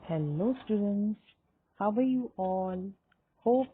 Hello students, how are you all? Hope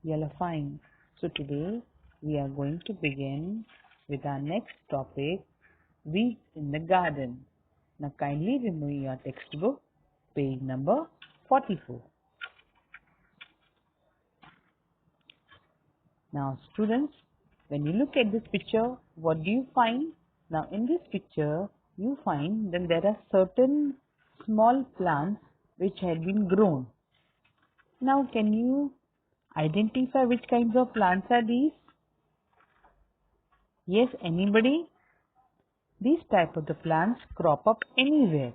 you all are fine. So today we are going to begin with our next topic, weeds in the garden. Now kindly remove your textbook, page number 44. Now students, when you look at this picture, what do you find? Now in this picture, you find that there are certain small plants which had been grown. Now can you identify which kinds of plants are these? Yes, anybody? These type of the plants crop up anywhere.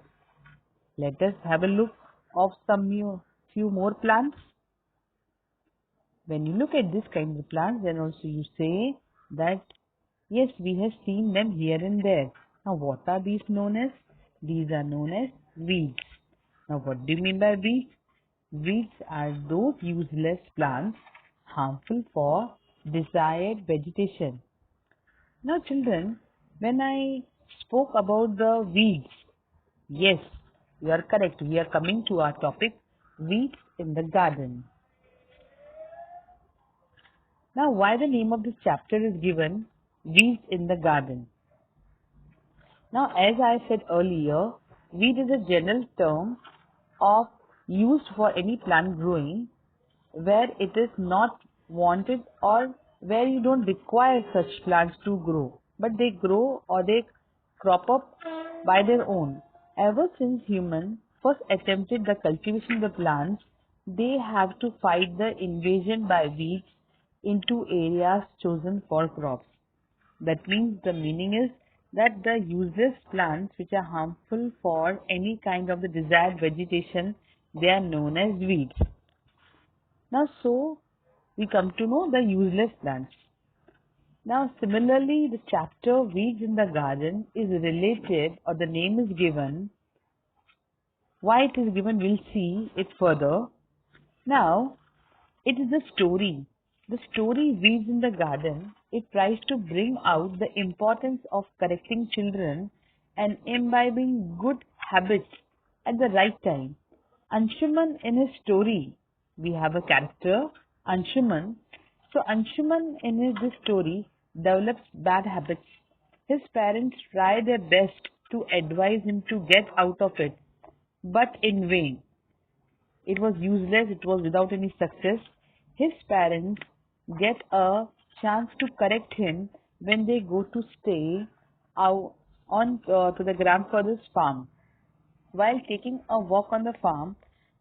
Let us have a look of few more plants. When you look at this kind of plants, then also you say that yes, we have seen them here and there. Now what are these known as? These are known as weeds. Now what do you mean by weeds? Weeds are those useless plants harmful for desired vegetation. Now children, when I spoke about the weeds, yes, you are correct. We are coming to our topic, weeds in the garden. Now why the name of this chapter is given, weeds in the garden? Now as I said earlier, weed is a general term of used for any plant growing where it is not wanted or where you don't require such plants to grow, but they grow or they crop up by their own. Ever since humans first attempted the cultivation of the plants, they have to fight the invasion by weeds into areas chosen for crops. That means the meaning is that the useless plants which are harmful for any kind of the desired vegetation, they are known as weeds. Now, so we come to know the useless plants. Now, similarly, the chapter Weeds in the Garden is related, or the name is given. Why it is given, we'll see it further. Now, it is the story. The story Weeds in the Garden, it tries to bring out the importance of correcting children and imbibing good habits at the right time. Anshuman, in his story, we have a character, Anshuman. So Anshuman in this story develops bad habits. His parents try their best to advise him to get out of it, but in vain. It was useless, it was without any success. His parents get a chance to correct him when they go to stay out on to the grandfather's farm. While taking a walk on the farm,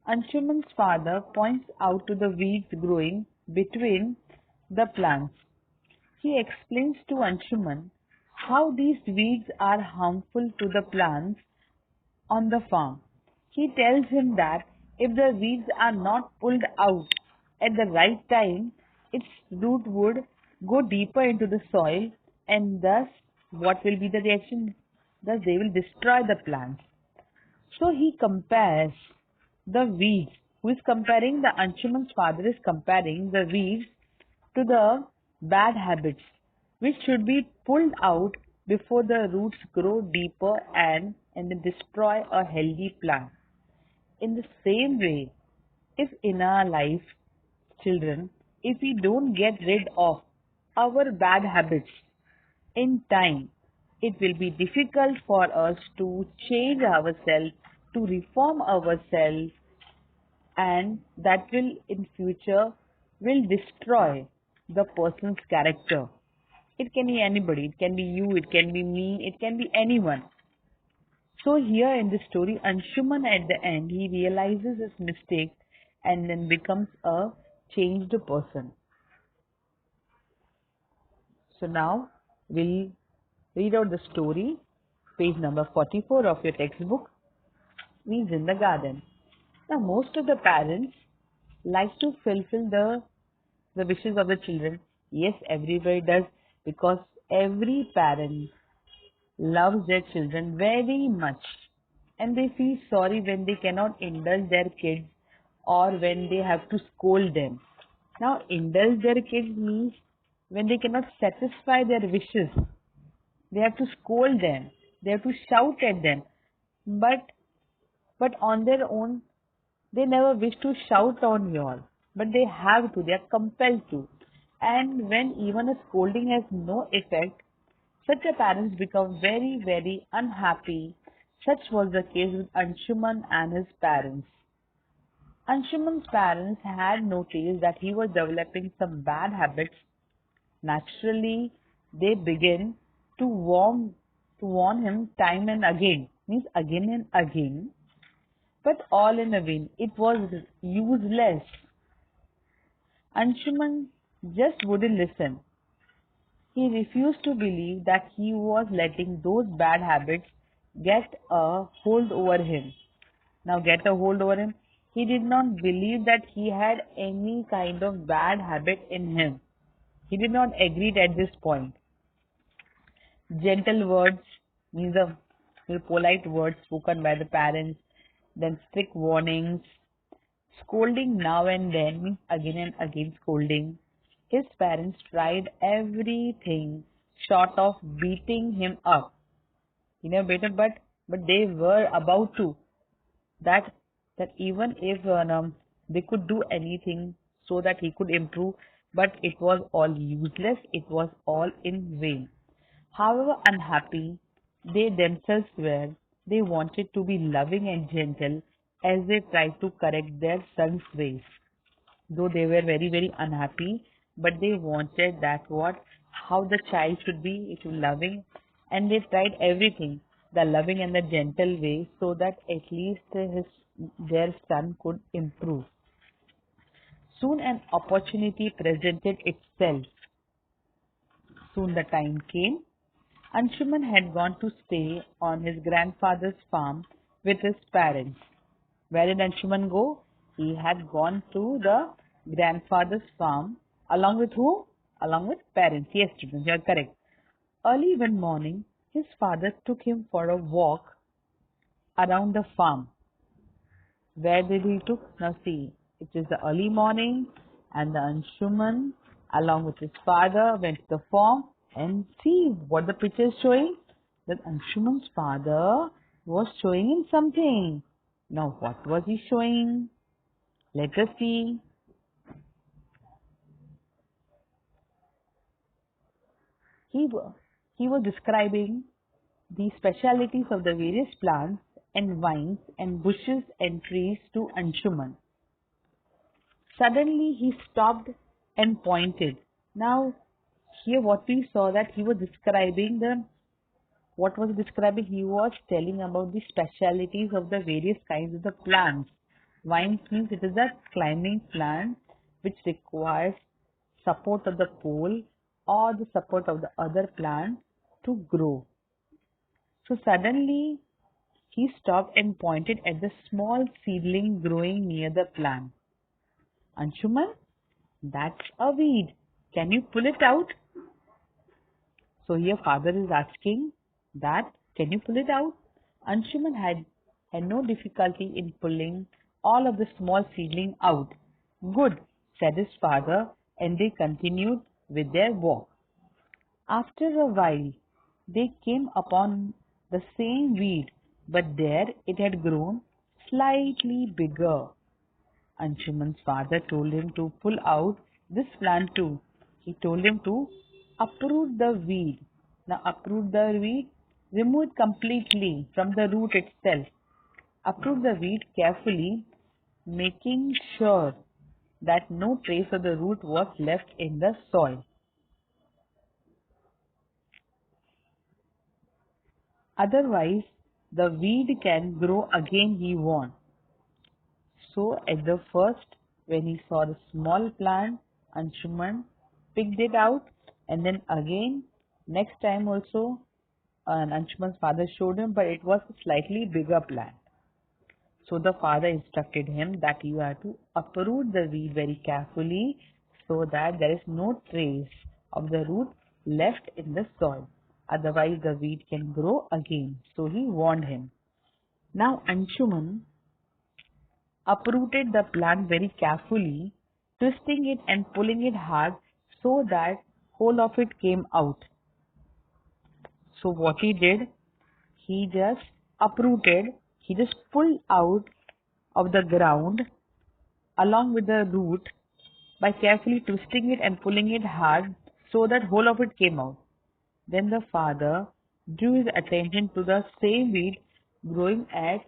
Anshuman's father points out to the weeds growing between the plants. He explains to Anshuman how these weeds are harmful to the plants on the farm. He tells him that if the weeds are not pulled out at the right time, its root would go deeper into the soil, and thus what will be the reaction? Thus they will destroy the plants. So he compares the weeds. Who is comparing? The Anshuman's father is comparing the weeds to the bad habits which should be pulled out before the roots grow deeper and then destroy a healthy plant. In the same way, if in our life, children, if we don't get rid of our bad habits in time, it will be difficult for us to change ourselves, to reform ourselves, and that will in future will destroy the person's character. It can be anybody, it can be you, it can be me, it can be anyone. So here in this story, Anshuman at the end, he realizes his mistake and then becomes a changed person. So now we'll read out the story, page number 44 of your textbook, Weeds in the Garden. Now most of the parents like to fulfill the wishes of the children. Yes, everybody does, because every parent loves their children very much, and they feel sorry when they cannot indulge their kids or when they have to scold them. Now, indulge their kids means when they cannot satisfy their wishes, they have to scold them, they have to shout at them. But on their own, They never wish to shout on you all, but they have to, they are compelled to. And when even a scolding has no effect, such a parents become very, very unhappy. Such was the case with Anshuman and his parents. Anshuman's parents had noticed that he was developing some bad habits. Naturally, they began to warn him time and again, means again and again, but all in vain. It was useless. Anshuman just wouldn't listen. He refused to believe that he was letting those bad habits get a hold over him. Now, get a hold over him. He did not believe that he had any kind of bad habit in him. He did not agree at this point. Gentle words means the polite words spoken by the parents, then strict warnings, scolding now and then means again and again scolding. His parents tried everything short of beating him up. He never beat him, but they were about to. That that even if they could do anything so that he could improve, but it was all useless. It was all in vain. However unhappy they themselves were, they wanted to be loving and gentle as they tried to correct their son's ways. Though they were very, very unhappy, but they wanted that what how the child should be, it should be loving, and they tried everything, the loving and the gentle way, so that at least their son could improve. Soon an opportunity presented itself. Soon the time came. Anshuman had gone to stay on his grandfather's farm with his parents. Where did Anshuman go? He had gone to the grandfather's farm along with whom? Along with parents. Yes, children, you are correct. Early one morning, his father took him for a walk around the farm. Where did he took? Now see, it is the early morning and the Anshuman along with his father went to the farm and see what the picture is showing. That Anshuman's father was showing him something. Now what was he showing? Let us see. He was describing the specialities of the various plants and vines and bushes and trees to Anshuman. Suddenly he stopped and pointed. Now here what we saw that he was describing the what was describing he was telling about the specialities of the various kinds of the plants. Vines means it is a climbing plant which requires support of the pole or the support of the other plant to grow. So suddenly he stopped and pointed at the small seedling growing near the plant. Anshuman, that's a weed. Can you pull it out? So here father is asking that, can you pull it out? Anshuman had no difficulty in pulling all of the small seedling out. Good, said his father, and they continued with their walk. After a while, they came upon the same weed, but there it had grown slightly bigger. Anshuman's father told him to pull out this plant too. He told him to uproot the weed. Now uproot the weed, remove it completely from the root itself. Uproot the weed carefully, making sure that no trace of the root was left in the soil. Otherwise, the weed can grow again, he warned. So at the first, when he saw the small plant, Anshuman picked it out, and then again, next time also, Anshuman's father showed him, but it was a slightly bigger plant. So the father instructed him that you have to uproot the weed very carefully so that there is no trace of the root left in the soil. Otherwise, the weed can grow again. So he warned him. Now Anshuman uprooted the plant very carefully, twisting it and pulling it hard so that whole of it came out. So what he did, he just uprooted, he just pulled out of the ground along with the root by carefully twisting it and pulling it hard so that whole of it came out. Then the father drew his attention to the same weed growing at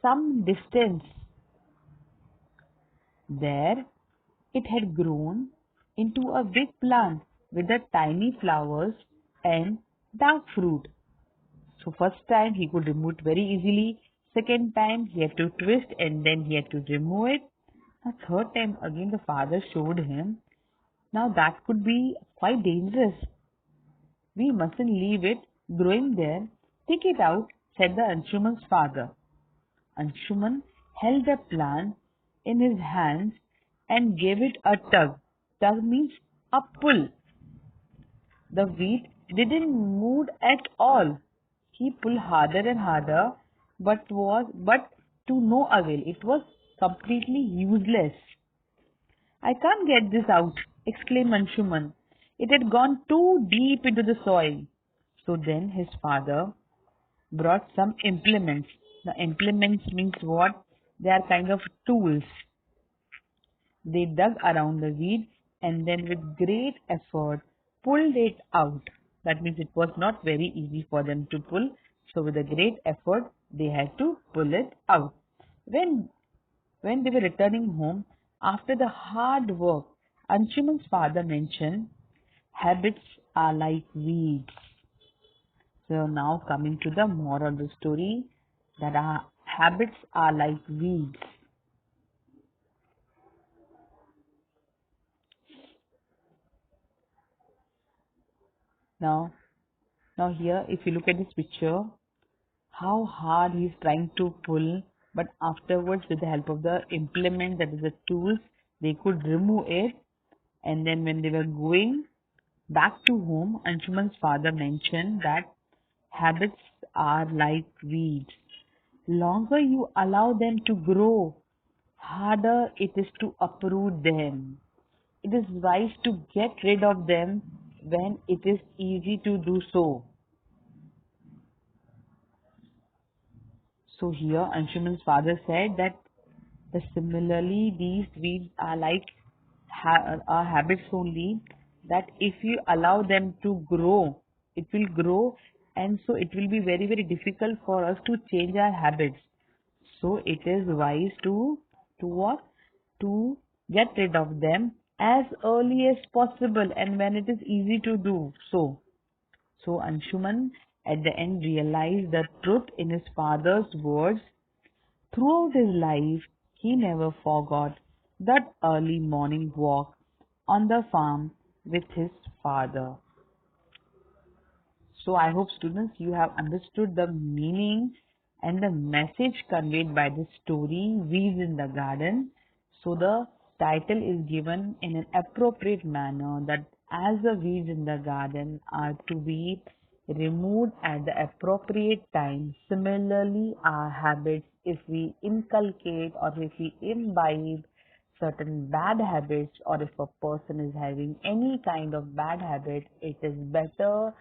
some distance. There it had grown into a big plant with the tiny flowers and dark fruit. So first time he could remove it very easily. Second time he had to twist and then he had to remove it. A third time again the father showed him. Now that could be quite dangerous. We mustn't leave it growing there. Take it out, said the Anshuman's father. Anshuman held the plant in his hands and gave it a tug. Tug means a pull. The wheat didn't move at all. He pulled harder and harder, but to no avail. It was completely useless. I can't get this out, exclaimed Anshuman. It had gone too deep into the soil. So then his father brought some implements. The implements means what? They are kind of tools. They dug around the weed and then with great effort pulled it out. That means it was not very easy for them to pull. So with a great effort, they had to pull it out. When they were returning home after the hard work, Anshuman's father mentioned, habits are like weeds. So now coming to the moral of the story, that our habits are like weeds. Now here, if you look at this picture, how hard he's trying to pull, but afterwards with the help of the implement, that is the tools, they could remove it. And then when they were going back to home, Anshuman's father mentioned that habits are like weeds. Longer you allow them to grow, harder it is to uproot them. It is wise to get rid of them when it is easy to do so. So here Anshuman's father said that similarly these weeds are like are habits only, that if you allow them to grow, it will grow, and so it will be very very difficult for us to change our habits. So it is wise to what? To get rid of them as early as possible and when it is easy to do so. So Anshuman at the end realized the truth in his father's words. Throughout his life, he never forgot that early morning walk on the farm with his father. So I hope students you have understood the meaning and the message conveyed by this story, Weeds in the Garden. So the title is given in an appropriate manner, that as the weeds in the garden are to be removed at the appropriate time. Similarly, our habits, if we inculcate or if we imbibe certain bad habits, or if a person is having any kind of bad habit, it is better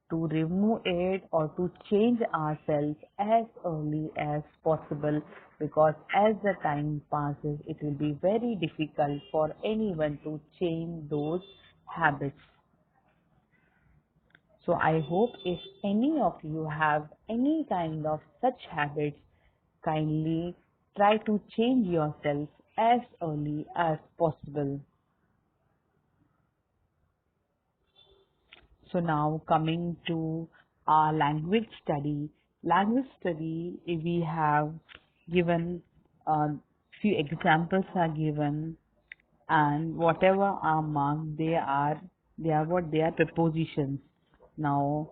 to remove it or to change ourselves as early as possible, because as the time passes it will be very difficult for anyone to change those habits. So I hope if any of you have any kind of such habits, kindly try to change yourself as early as possible. So now coming to our language study. Language study, we have given few examples are given, and whatever are marked, they are prepositions. Now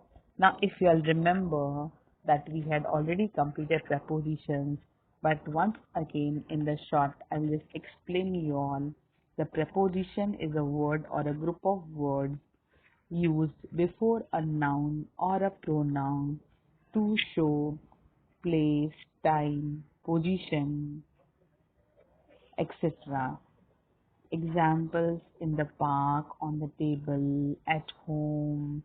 if you all remember that we had already completed prepositions, but once again in the short I'll just explain you all. The preposition is a word or a group of words used before a noun or a pronoun to show place, time, position, etc. Examples: in the park, on the table, at home,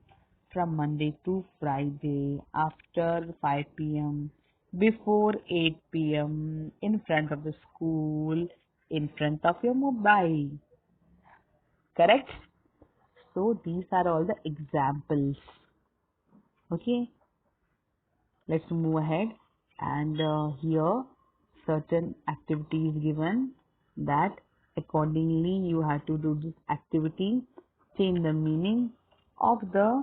from Monday to Friday, after 5 p.m., before 8 p.m. in front of the school, in front of your mobile. Correct? So these are all the examples. Okay, let's move ahead. And here certain activities given that accordingly you have to do this activity, change the meaning of the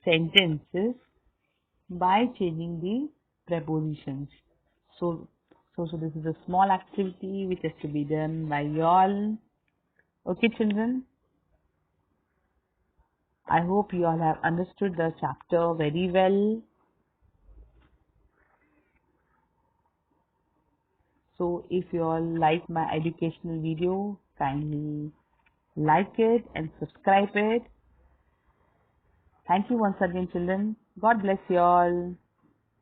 sentences by changing the prepositions. So this is a small activity which has to be done by y'all. Okay, children. I hope you all have understood the chapter very well. So if you all like my educational video, kindly like it and subscribe it. Thank you once again, children. God bless you all.